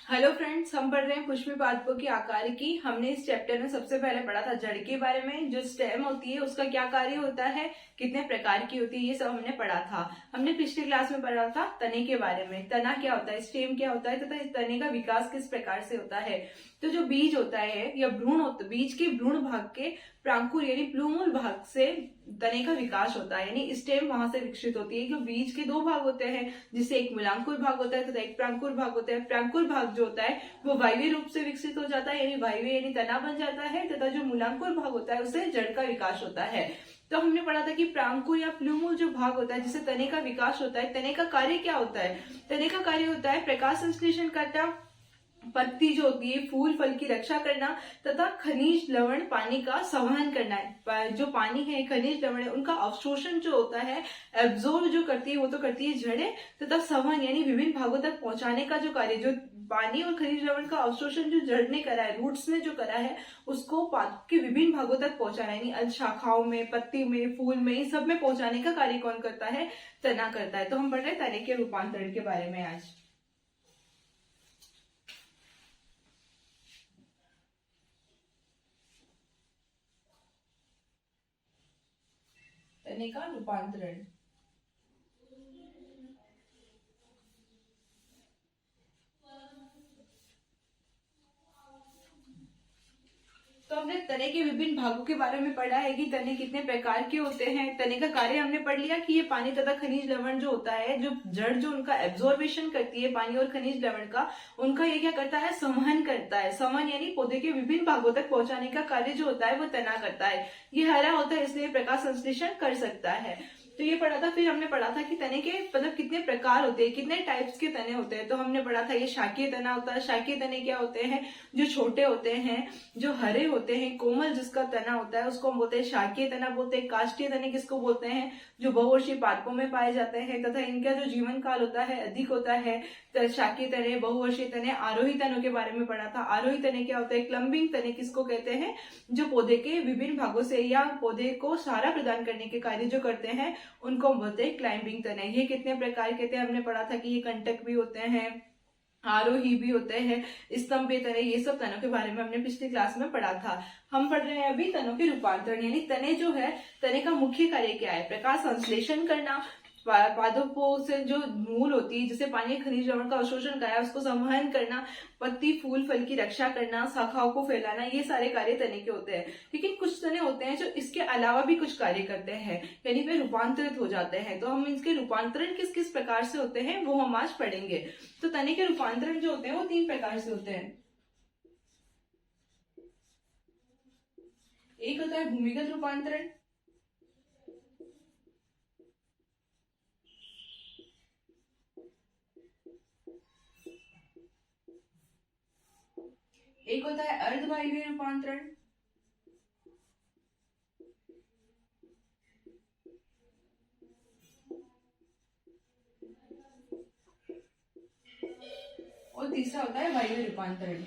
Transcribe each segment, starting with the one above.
Hello friends, हम पढ़ रहे हैं पुष्पी पादपों की आकारिकी। हमने इस चैप्टर में सबसे पहले पढ़ा था जड़ के बारे में। जो स्टेम होती है उसका क्या कार्य होता है, कितने प्रकार की होती है, ये सब हमने पढ़ा था। हमने पिछली क्लास में पढ़ा था तने के बारे में। तना क्या होता है, स्टेम क्या होता है तथा इस तने का विकास किस प्रकार से होता है। तो जो बीज होता है या भ्रूण होता है, बीज के भ्रूण भाग के प्रांकुर यानी प्लूमूल भाग से तने का विकास होता है, यानी स्टेम वहां से विकसित होती है। जो बीज के दो भाग होते हैं, जिसे एक मूलांकुर भाग होता है तथा एक प्रांकुर भाग होता है। प्रांकुर भाग जो होता है वो वायवीय रूप से विकसित हो जाता है, यानी वायवीय यानी तना बन जाता है, तथा जो मूलांकुर भाग होता है उससे जड़ का विकास होता है। तो हमने पढ़ा था कि प्रांकुर या प्लूमूल जो भाग होता है जिससे तने का विकास होता है, तने का कार्य क्या होता है। तने का कार्य होता है प्रकाश संश्लेषण करना, पत्ती जो होती है फूल फल की रक्षा करना, तथा खनिज लवण पानी का संवहन करना है। जो पानी है, खनिज लवण है, उनका अवशोषण जो होता है, एब्जॉर्ब जो करती है वो तो करती है जड़ें, तथा संवहन यानी विभिन्न भागों तक पहुंचाने का जो कार्य, जो पानी और खनिज लवण का अवशोषण जो जड़ ने करा है, रूट्स ने जो करा है, उसको पादप के विभिन्न भागों तक पहुंचाना, यानी शाखाओं में, पत्ती में, फूल में, इन सब में पहुंचाने का कार्य कौन करता है, तना करता है। तो हम पढ़ रहे हैं तने के रूपांतरण के बारे में आज। तने का रूपांतरण। तो हमने तने के विभिन्न भागों के बारे में पढ़ा है कि तने कितने प्रकार के होते हैं। तने का कार्य हमने पढ़ लिया कि ये पानी तथा खनिज लवण जो होता है, जो जड़ जो उनका एब्जॉर्बेशन करती है पानी और खनिज लवण का, उनका ये क्या करता है, संवहन करता है। संवहन यानी पौधे के विभिन्न भागों तक पहुंचाने का कार्य जो होता है वो तना करता है। ये हरा होता है इसलिए प्रकाश संश्लेषण कर सकता है। तो ये पढ़ा था। फिर हमने पढ़ा था कि तने के मतलब कितने प्रकार होते हैं, कितने टाइप्स के तने होते हैं। तो हमने पढ़ा था ये शाकीय तना होता है। शाकीय तने क्या होते हैं, जो छोटे होते हैं, जो हरे होते हैं, कोमल जिसका तना होता है उसको हम बोलते हैं शाकीय तना बोलते हैं। काष्ठीय तने किसको बोलते हैं, जो बहुवर्षीय पादपों में पाए जाते हैं तथा इनका जो जीवन काल होता है अधिक होता है। शाकीय तने, बहुवर्षीय तने, आरोही तनों के बारे में पढ़ा था। आरोही तने क्या होता है, क्लम्बिंग तने किसको कहते हैं, जो पौधे के विभिन्न भागों से या पौधे को सहारा प्रदान करने के कार्य जो करते हैं उनको हम बोलते हैं क्लाइंबिंग तने। ये कितने प्रकार के थे हमने पढ़ा था कि ये कंटक भी होते हैं, आरोही भी होते हैं, स्तंभीय तने, ये सब तनों के बारे में हमने पिछली क्लास में पढ़ा था। हम पढ़ रहे हैं अभी तनों के रूपांतरण, यानी तने जो है, तने का मुख्य कार्य क्या है, प्रकाश संश्लेषण करना, पादपों से जो मूल होती है जिसे पानी खनिज लवण का अवशोषण करा है उसको संवहन करना, पत्ती फूल फल की रक्षा करना, शाखाओं को फैलाना, ये सारे कार्य तने के होते हैं। लेकिन कुछ तने होते हैं जो इसके अलावा भी कुछ कार्य करते हैं, यानी वे रूपांतरित हो जाते हैं। तो हम इसके रूपांतरण किस किस प्रकार से होते हैं वो हम आज पढ़ेंगे। तो तने के रूपांतरण जो होते हैं वो 3 प्रकार से होते हैं। एक होता है भूमिगत रूपांतरण, एक होता है अर्धवायवीय रूपांतरण, और तीसरा होता है वायवीय रूपांतरण।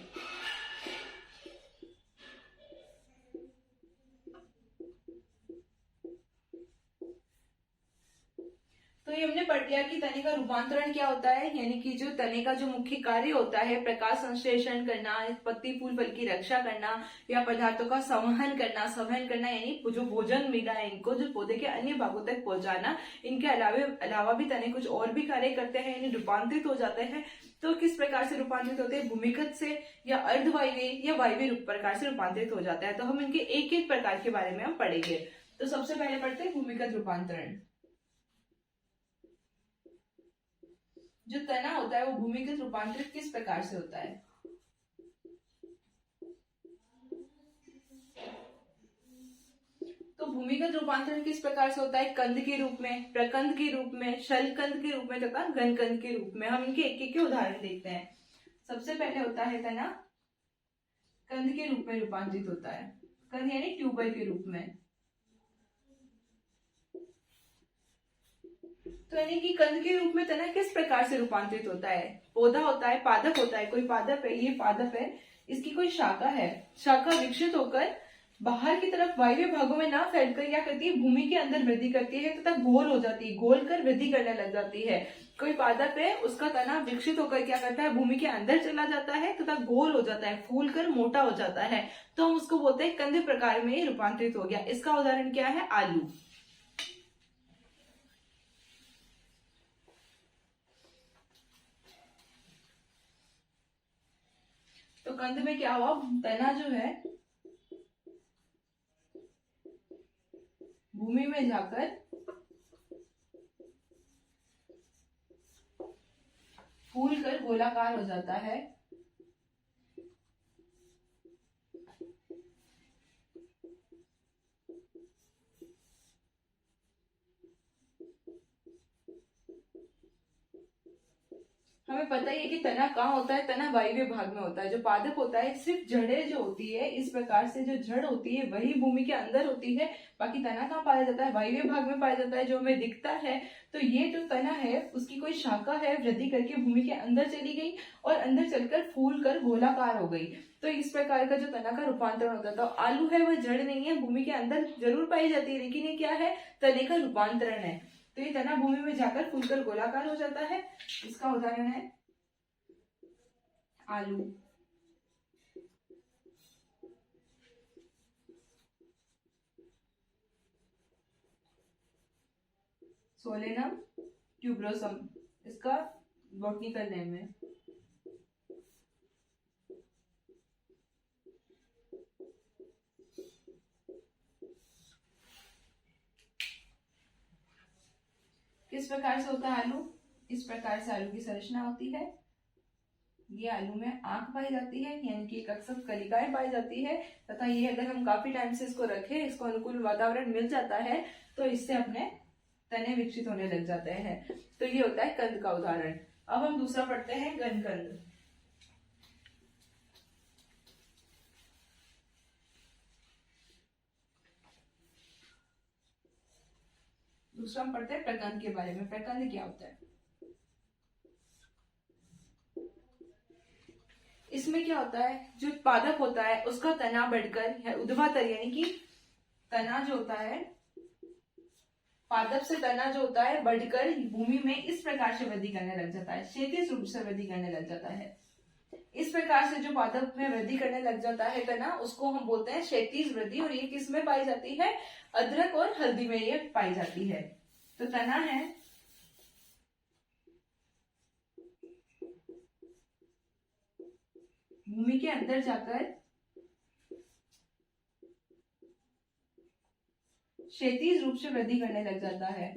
तो ये हमने पढ़ लिया कि तने का रूपांतरण क्या होता है, यानी कि जो तने का जो मुख्य कार्य होता है प्रकाश संश्लेषण करना, पत्ती फूल फल की रक्षा करना या पदार्थों का संवहन करना यानी जो भोजन मिला है इनको जो पौधे के अन्य भागों तक पहुंचाना। इनके अलावा भी तने कुछ और भी कार्य करते हैं, यानी रूपांतरित हो जाते हैं। तो किस प्रकार से रूपांतरित होते हैं, भूमिगत से या अर्धवायवीय या वायवीय प्रकार से रूपांतरित हो जाता है। तो हम इनके एक एक प्रकार के बारे में हम पढ़ेंगे। तो सबसे पहले पढ़ते हैं भूमिगत रूपांतरण। जो तना होता है वो भूमिगत रूपांतरित किस प्रकार से होता है। तो भूमिगत रूपांतरण किस प्रकार से होता है, कंद के रूप में, प्रकंद के रूप में, शलकंद के रूप में तथा घनकंद के रूप में। हम इनके एक एक के उदाहरण देखते हैं। सबसे पहले होता है तना कंद के रूप में रूपांतरित होता है, कंद यानी ट्यूबर के रूप में। तो यानी कि कंद के रूप में तना किस प्रकार से रूपांतरित होता है, पौधा होता है, पादप होता है, कोई पादप है, ये पादप है, इसकी कोई शाखा है, शाखा विकसित होकर बाहर की तरफ वायव्य भागों में ना फैलकर क्या करती है, भूमि के अंदर वृद्धि करती है तथा गोल हो जाती है, गोल कर वृद्धि करने लग जाती है। कोई पादप है, उसका तना विकसित होकर क्या करता है, भूमि के अंदर चला जाता है तथा गोल हो जाता है, फूल कर मोटा हो जाता है, तो हम उसको बोलते हैं कंद प्रकार में रूपांतरित हो गया। इसका उदाहरण क्या है, आलू। तो कंद में क्या हुआ, तना जो है भूमि में जाकर फूल कर गोलाकार हो जाता है। हमें पता ही है कि तना कहाँ होता है, तना वायव्य भाग में होता है। जो पादप होता है, सिर्फ जड़ें जो होती है, इस प्रकार से जो जड़ होती है वही भूमि के अंदर होती है, बाकी तना कहाँ पाया जाता है, वायव्य भाग में पाया जाता है, जो हमें दिखता है। तो ये जो तना है उसकी कोई शाखा है, वृद्धि करके भूमि के अंदर चली गई और अंदर चलकर फूल कर गोलाकार हो गई। तो इस प्रकार का जो तना का रूपांतरण होता है। तो आलू है वह जड़ नहीं है, भूमि के अंदर जरूर पाई जाती है, लेकिन ये क्या है, तने का रूपांतरण है। तो ये तना भूमि में जाकर फूलकर गोलाकार हो जाता है। इसका उदाहरण है आलू। सोलेनम ट्यूबरोसम इसका बॉटनिकल नेम है। किस प्रकार से होता है आलू, इस प्रकार से आलू की संरचना होती है। ये आलू में आंख पाई जाती है, यानी कि कक्षक कलिकाएं पाई जाती है, तथा ये अगर हम काफी टाइम से इसको रखें, इसको अनुकूल वातावरण मिल जाता है, तो इससे अपने तने विकसित होने लग जाते हैं। तो ये होता है कंद का उदाहरण। अब हम दूसरा पढ़ते हैं घनकंद। दूसरा हम पढ़ते हैं प्रकंद के बारे में। प्रकंद क्या होता है, इसमें क्या होता है, जो पादप होता है उसका तना बढ़कर ऊर्ध्वाधर, यानी कि तना जो होता है, पादप से तना जो होता है बढ़कर भूमि में इस प्रकार से वृद्धि करने लग जाता है, क्षैतिज रूप से वृद्धि करने लग जाता है। इस प्रकार से जो पादप में वृद्धि करने लग जाता है तना, उसको हम बोलते हैं क्षैतिज वृद्धि। और ये किस में पाई जाती है, अदरक और हल्दी में ये पाई जाती है। तो तना है भूमि के अंदर जाकर क्षैतिज रूप से वृद्धि करने लग जाता है।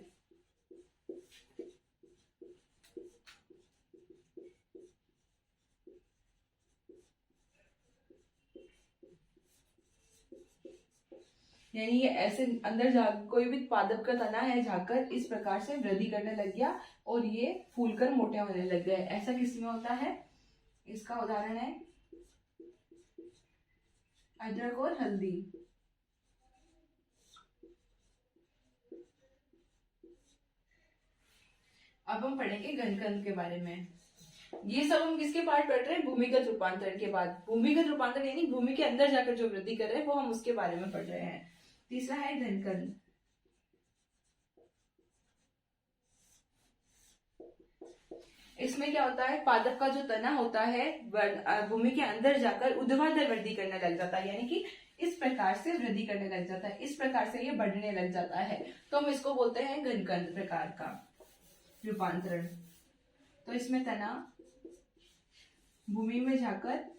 यानी ये ऐसे अंदर जा, कोई भी पादप का तना है जाकर इस प्रकार से वृद्धि करने लग गया और ये फूलकर मोटे होने लग गए। ऐसा किसमें होता है, इसका उदाहरण है अदरक और हल्दी। अब हम पढ़ेंगे घनकंद के बारे में। ये सब हम किसके पार्ट पढ़ रहे हैं, भूमिगत रूपांतरण के बाद। भूमिगत रूपांतरण यानी भूमि के अंदर जाकर जो वृद्धि कर रहे हैं वो हम उसके बारे में पढ़ रहे हैं। तीसरा है घनकंद। इसमें क्या होता है, पादप का जो तना होता है भूमि के अंदर जाकर ऊर्ध्वाधर वृद्धि करने लग जाता है, यानी कि इस प्रकार से वृद्धि करने लग जाता है, इस प्रकार से ये बढ़ने लग जाता है। तो हम इसको बोलते हैं घनकंद प्रकार का रूपांतरण। तो इसमें तना भूमि में जाकर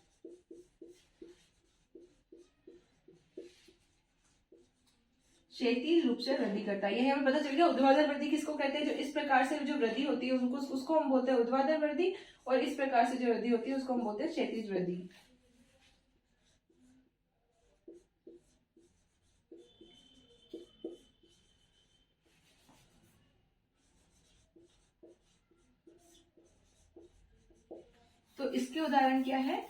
क्षैतिज रूप से वृद्धि करता है। यही हमें पता चल गया ऊर्ध्वाधर वृद्धि किसको कहते हैं, जो इस प्रकार से जो वृद्धि होती है उनको उसको हम बोलते हैं ऊर्ध्वाधर वृद्धि, और इस प्रकार से जो वृद्धि होती है उसको हम बोलते हैं क्षैतिज वृद्धि। तो इसके उदाहरण क्या है,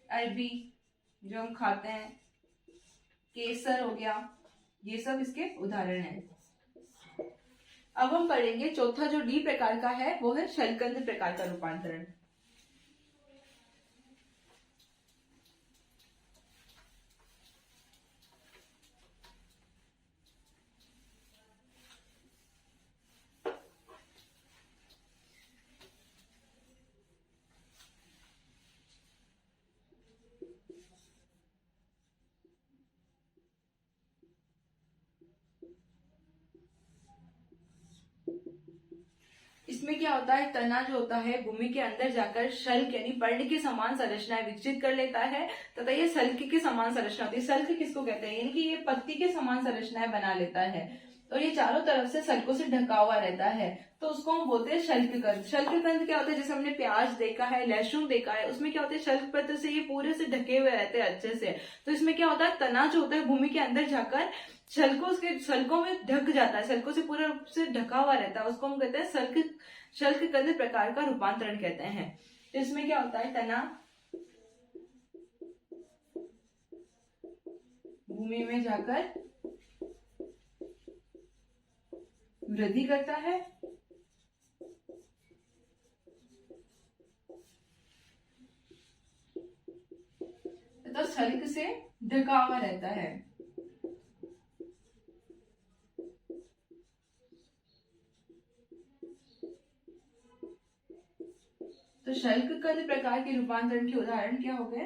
अरबी जो हम खाते हैं, केसर हो गया, ये सब इसके उदाहरण हैं। अब हम पढ़ेंगे चौथा जो डी प्रकार का है वो है शलकंद प्रकार का रूपांतरण। इसमें क्या होता है, तना जो होता है भूमि के अंदर जाकर शल्क यानी पर्ण के समान संरचनाएं विकसित कर लेता है तथा ये सल्क के समान संरचना होती है। सल्क किसको कहते हैं, यानी कि ये पत्ती के समान संरचनाएं बना लेता है और ये चारों तरफ से सल्कों से ढका हुआ रहता है, तो उसको हम बोलते हैं शल्ककंद। शल्ककंद क्या होता है, जैसे हमने प्याज देखा है, लहसुन देखा है, उसमें क्या होता है शल्क पत्र से ये पूरे से ढके हुए रहते हैं अच्छे से। तो इसमें क्या होता है, तना जो होता है भूमि के अंदर जाकर शल्कों में ढक जाता है, शल्कों से पूरे रूप से ढका हुआ रहता है, उसको हम कहते हैं शल्ककंद प्रकार का रूपांतरण कहते हैं। तो इसमें क्या होता है, तना भूमि में जाकर वृद्धि करता है तथा शल्क से ढका हुआ रहता है। तो शल्ककंद प्रकार के रूपांतरण के उदाहरण क्या हो गए,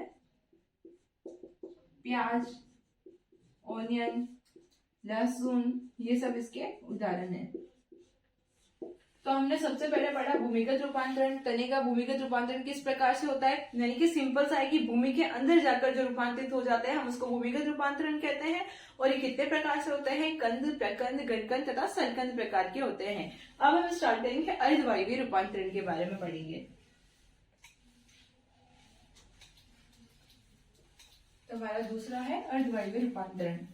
प्याज, ऑनियन, लहसुन, ये सब इसके उदाहरण हैं। तो हमने सबसे पहले पढ़ा भूमिगत रूपांतरण। तने का भूमिगत रूपांतरण किस प्रकार से होता है, यानी कि सिंपल सा है कि भूमि के अंदर जाकर जो रूपांतरित हो जाते हैं हम उसको भूमिगत रूपांतरण कहते हैं। और ये कितने प्रकार से होते हैं, कंद, प्रकंद, गणकंद तथा सरकंद प्रकार के होते हैं। अब हम स्टार्ट करेंगे अर्धवायवीय रूपांतरण के बारे में पढ़ेंगे। तो हमारा दूसरा है अर्धवायवीय रूपांतरण।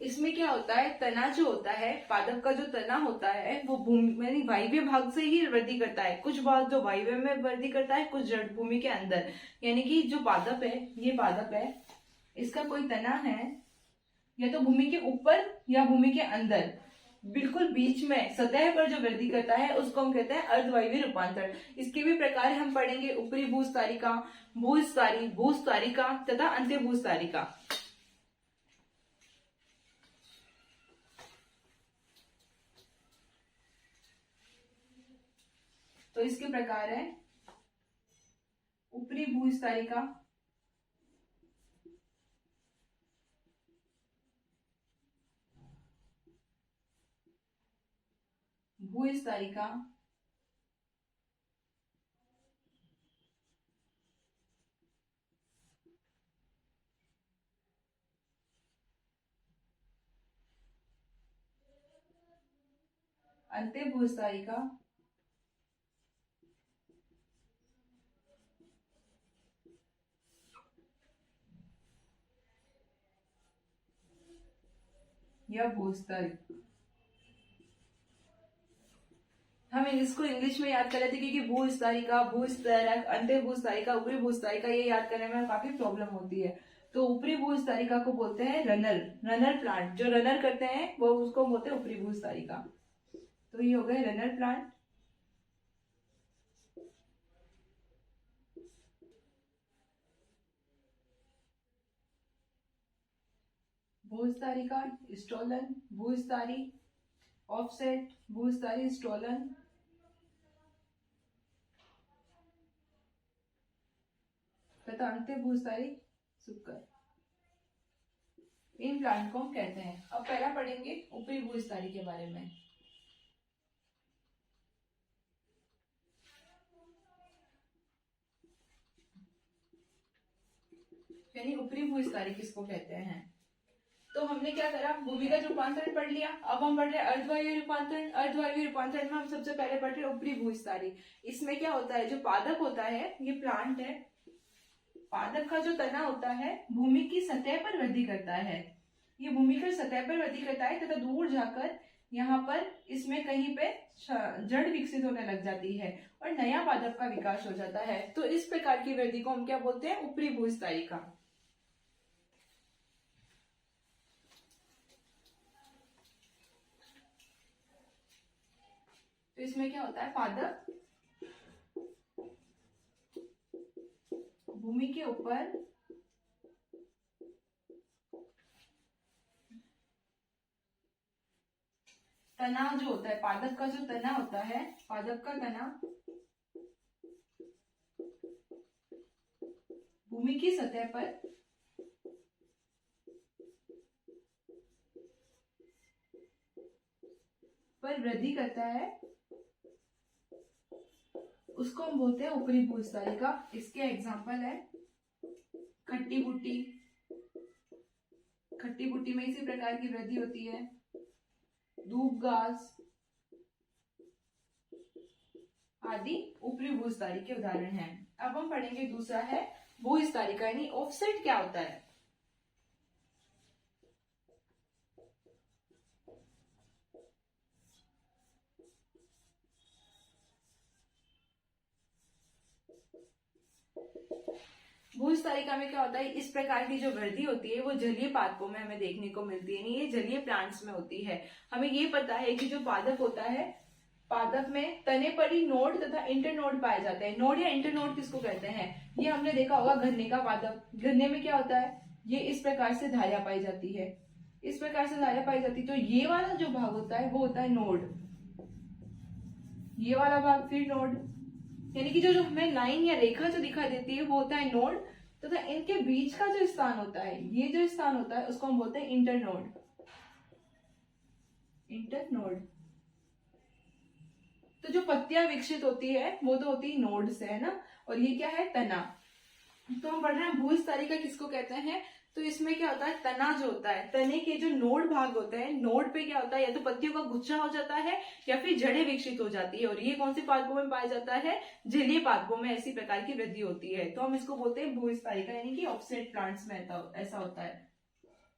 इसमें क्या होता है, तना जो होता है, पादप का जो तना होता है वो भूमि वायव्य भाग से ही वृद्धि करता है। कुछ भाग जो वायव्य में वृद्धि करता है, कुछ जड़ भूमि के अंदर। यानी कि जो पादप है, ये पादप है, इसका कोई तना है या तो भूमि के ऊपर या भूमि के अंदर, बिल्कुल बीच में सतह पर जो वृद्धि करता है उसको हम कहते हैं अर्धवायवीय रूपांतरण। इसके भी प्रकार हम पढ़ेंगे, ऊपरी भूस्तारिका, भूस्तारिका तथा अंत्य भूस्तारिका। तो इसके प्रकार है ऊपरी भूस्तारिका, भूस्तारिका, अंत्य भूस्तारिका या भूस्तर। हम इसको इंग्लिश में याद कर लेते क्योंकि भूस्तारिका, भूस्तरक, अंत्य भूस्तारिका, ऊपरी भूस्तारिका ये याद करने में काफी प्रॉब्लम होती है। तो ऊपरी भूस्तारिका को बोलते हैं रनर प्लांट। जो रनर करते हैं वो उसको बोलते हैं ऊपरी भूस्तारिका। तो ये हो गए रनर प्लांट। भूस्तारिका, स्टोलन, भूस्तारी, ऑफसेट, भूस्तारी, स्टोलन तथा अंत्य भूस्तारी, सुक्कर। इन प्लांट को हम कहते हैं। अब पहला पढ़ेंगे ऊपरी भूस्तारी के बारे में। यानी ऊपरी भूस्तारी किसको कहते हैं। तो हमने क्या करा, भूमिगत रूपांतरण पढ़ लिया। अब हम पढ़ रहे हैं अर्धवायवीय रूपांतरण। अर्धवायवीय रूपांतरण में हम सबसे पहले पढ़ रहे हैं ऊपरी भूस्तारी। इसमें क्या होता है, जो पादप होता है, ये प्लांट है, पादप का जो तना होता है भूमि की सतह पर वृद्धि करता है। ये भूमि की सतह पर वृद्धि करता है तथा दूर जाकर यहाँ पर इसमें कहीं पे जड़ विकसित होने लग जाती है और नया पादप का विकास हो जाता है। तो इस प्रकार की वृद्धि को हम क्या बोलते हैं, ऊपरी भूस्तारिका। तो इसमें क्या होता है, पादप भूमि भूमि के ऊपर तना जो होता है, पादप का जो तना होता है, पादप का तना भूमि की सतह पर वृद्धि करता है, उसको हम बोलते हैं ऊपरी भूस्थायिका। इसके एग्जाम्पल है खट्टी बुट्टी, खट्टी बुट्टी में इसी प्रकार की वृद्धि होती है, दूब घास आदि ऊपरी भूस्थायिका के उदाहरण हैं। अब हम पढ़ेंगे दूसरा है भूस्थायिका, यानी ऑफसेट क्या होता है। भूस्थायिका में क्या होता है, इस प्रकार की जो वृद्धि होती है वो जलीय पादपों में हमें देखने को मिलती है, नहीं ये जलीय प्लांट्स में होती है। हमें ये पता है कि जो पादप होता है, पादप में तने पर ही नोड तथा इंटरनोड पाए जाते हैं। नोड या इंटरनोड किसको कहते हैं, ये हमने देखा होगा गन्ने का पादप। गन्ने में क्या होता है, ये इस प्रकार से धारियां पाई जाती है, इस प्रकार से धारियां पाई जाती है। तो ये वाला जो भाग होता है वो होता है नोड, ये वाला भाग फिर नोड, यानी कि जो हमें लाइन या रेखा जो दिखाई देती है वो होता है नोड, तथा इनके बीच का जो स्थान होता है, ये जो स्थान होता है उसको हम बोलते हैं इंटरनोड, इंटरनोड। तो जो पत्तियां विकसित होती है वो तो होती है नोड से, है ना, और ये क्या है, तना। तो हम पढ़ रहे हैं भूस्थायिका किसको कहते हैं, तो इसमें क्या होता है, तना जो होता है, तने के जो नोड भाग होते हैं, नोड पे क्या होता है, या तो पत्तियों का गुच्छा हो जाता है या फिर जड़ें विकसित हो जाती है। और ये कौन से पादपों में पाया जाता है, जलीय पादपों में ऐसी प्रकार की वृद्धि होती है। तो हम इसको बोलते हैं भूस्थायिका, यानी कि ऑफसेट प्लांट्स में ऐसा होता है।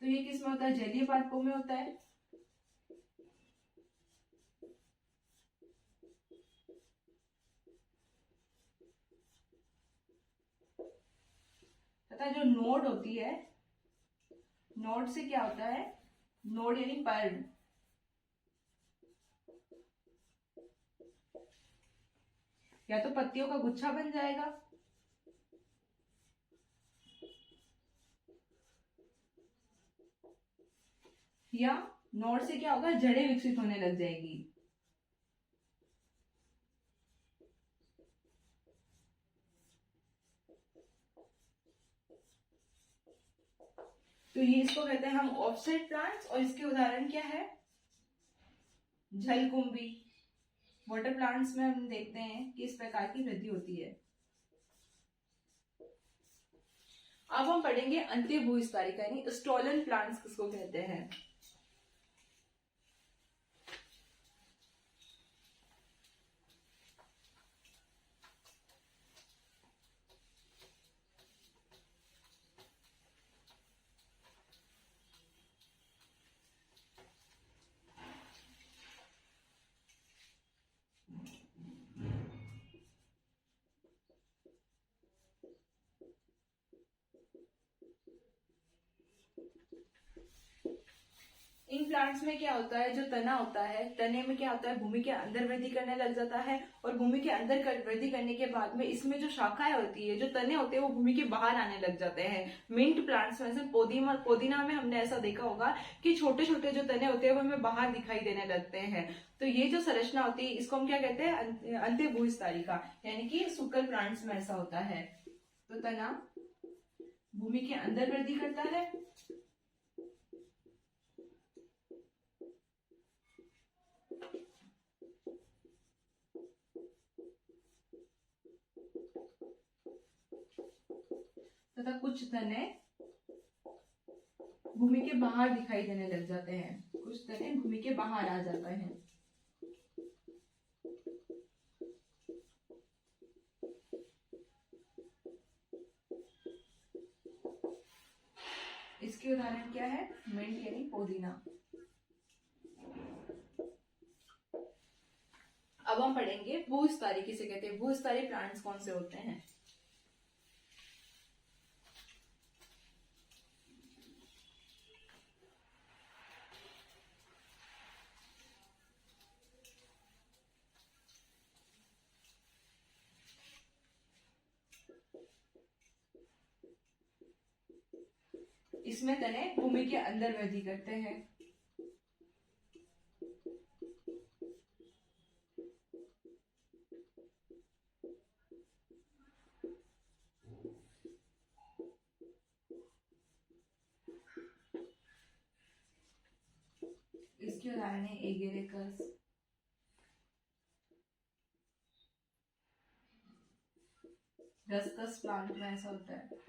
तो ये किस में होता है, जलीय पादपों में होता है। तथा जो नोड होती है, नोड से क्या होता है, नोड यानी पर्ल, या तो पत्तियों का गुच्छा बन जाएगा या नोड से क्या होगा, जड़ें विकसित होने लग जाएगी। तो ये इसको कहते हैं हम ऑफसेट प्लांट्स। और इसके उदाहरण क्या है, जलकुंभी, वाटर प्लांट्स में हम देखते हैं कि इस प्रकार की वृद्धि होती है। अब हम पढ़ेंगे अंत्य भूस्थायिका, यानी स्टॉलन प्लांट्स किसको कहते हैं। इन प्लांट्स में क्या होता है, जो तना होता है, तने में क्या होता है, भूमि के अंदर वृद्धि करने लग जाता है, और भूमि के अंदर वृद्धि करने के बाद में इसमें जो शाखाएं होती है, जो तने होते हैं, वो भूमि के बाहर आने लग जाते हैं। मिंट प्लांट्स में से पोदीना में हमने ऐसा देखा होगा कि छोटे छोटे जो तने होते हैं वो हमें बाहर दिखाई देने लगते हैं। तो ये जो संरचना होती है इसको हम क्या कहते हैं, अंत्य भूस्थायिका, यानी कि सुक्कल प्लांट्स में ऐसा होता है। तो तना भूमि के अंदर वृद्धि करता है, तथा कुछ तने भूमि के बाहर दिखाई देने लग जाते हैं, कुछ तने भूमि के बाहर आ जाते हैं। इसके उदाहरण क्या है, मिंट यानी पुदीना। अब हम पढ़ेंगे भूस्थायी किसे कहते हैं, भूस्थायी प्लांट्स कौन से होते हैं। इसमें तने भूमि के अंदर वृद्धि करते हैं। इसके उदाहरण है एगेरेकस, रस्कस प्लांट में ऐसा होता है।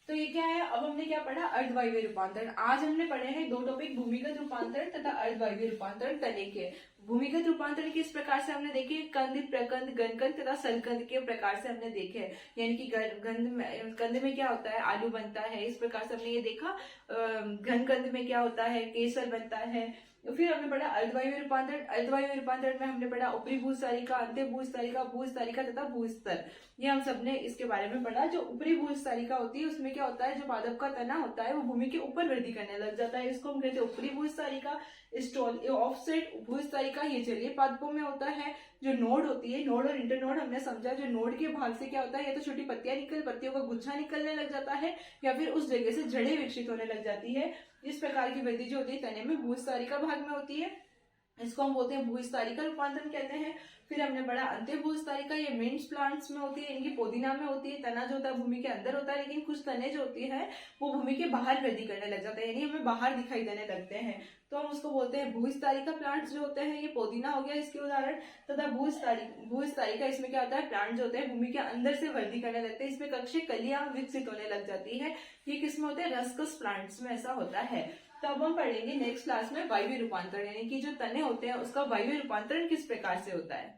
तो ये क्या है, अब हमने क्या पढ़ा, अर्धवायवीय रूपांतरण। आज हमने पढ़े हैं दो टॉपिक, भूमिगत रूपांतरण तथा अर्धवायवीय रूपांतरण तने के। भूमिगत रूपांतरण किस प्रकार से हमने देखे, कंद, प्रकंद, गणकंद तथा सलकंद के प्रकार से हमने देखे। यानी कि कंद में क्या होता है, आलू बनता है, इस प्रकार से हमने ये देखा। घनकंद में क्या होता है, केसर बनता है। तो फिर हमने पढ़ा अर्धवायवीय रूपांतरण। अर्धवायवीय रूपांतरण में हमने पढ़ा ऊपरी भूस्तारिका, अंत्य भूस्तारिका, भूस्तारिका तथा भूस्तर। ये हम सबने इसके बारे में पढ़ा। जो ऊपरी भूस्तारिका होती है उसमें क्या होता है, जो पादप का तना होता है वो भूमि के ऊपर वृद्धि करने लग जाता है, इसको हम कहते हैं ऊपरी भूस्तारिका। ऑफसेट भूस्तारिका ये जलीय पादपों में होता है। जो नोड होती है, नोड और इंटरनोड हमने समझा। जो नोड के भाग से क्या होता है, या तो छोटी पत्तियों का गुच्छा निकलने लग जाता है, या फिर उस जगह से जड़ें विकसित होने लग जाती है। इस प्रकार की वृद्धि जो होती है तने में भूस्तारिका भाग में होती है, इसको हम बोलते हैं भूस्तारिका रूपांतरण कहते हैं। फिर हमने पढ़ा अंत्य भूस्तारिका, ये मिंट्स प्लांट्स में होती है, इनकी पोदीना में होती है। तना जो होता है भूमि के अंदर होता है, लेकिन कुछ तने जो होती है वो भूमि के बाहर वृद्धि करने लग जाते हैं, यानी हमें बाहर दिखाई देने लगते हैं, तो हम उसको बोलते हैं भूस्तारिका प्लांट्स जो होते हैं। ये पोदीना हो गया इसके उदाहरण। तथा भूस्तारिका इसमें क्या होता है, प्लांट जो होते हैं भूमि के अंदर से वृद्धि करने लगते हैं, इसमें कक्षीय कलियां विकसित होने लग जाती है। ये किसमें होते हैं, रस्कस प्लांट्स में ऐसा होता है। तब हम पढ़ेंगे नेक्स्ट क्लास में वायवीय रूपांतरण, यानी कि जो तने होते हैं उसका वायवीय रूपांतरण किस प्रकार से होता है।